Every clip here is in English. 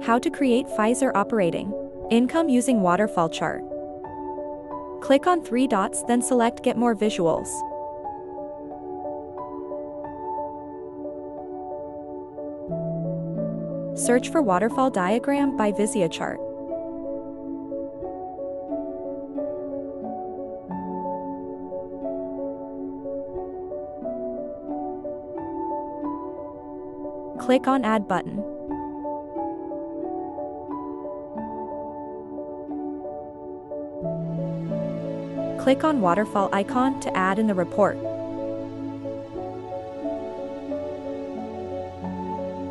How to create Pfizer Operating Income using Waterfall Chart. Click on 3 dots, then select Get More Visuals. Search for Waterfall Diagram by VisioChart. Click on Add button. Click on Waterfall icon to add in the report.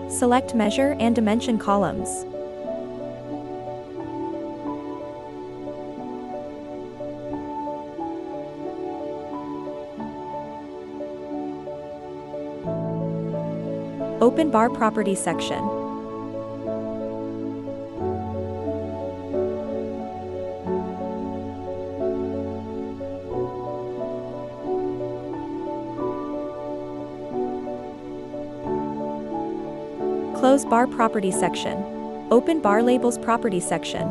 Select Measure and Dimension columns. Open Bar Property section. Close Bar Property section. Open Bar Labels Property section.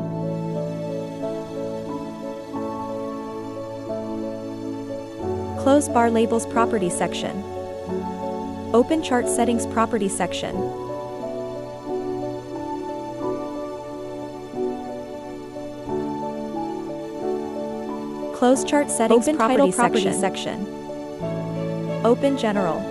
Close Bar Labels Property section. Open Chart Settings Property section. Close Chart Settings Property section. Open General.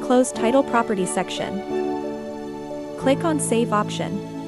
Close Title Property section. Click on Save option.